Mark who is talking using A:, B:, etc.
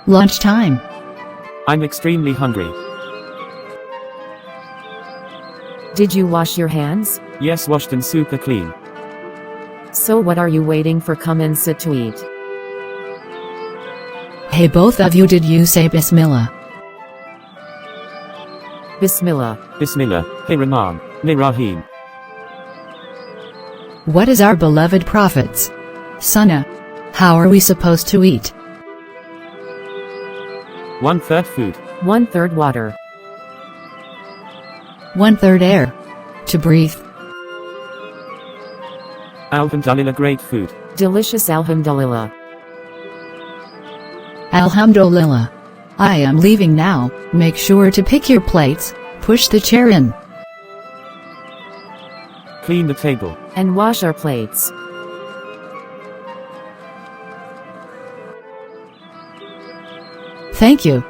A: Lunchtime.
B: I'm extremely hungry.
C: Did you wash your hands?
B: Yes, washed and super clean.
C: So what are you waiting for? Come and sit to eat.
A: Hey, both of you, did you say Bismillah?
C: Bismillah.
B: Bismillah, Hey Rahman, Ni Rahim.
A: What is our beloved Prophet's sunnah? How are we supposed to eat?
B: 1/3 food.
C: 1/3 water.
A: 1/3 air. To breathe.
B: Alhamdulillah, great food.
C: Delicious, alhamdulillah.
A: Alhamdulillah. I am leaving now. Make sure to pick your plates, push the chair in,
B: Clean the table.
C: And wash our plates.
A: thank you.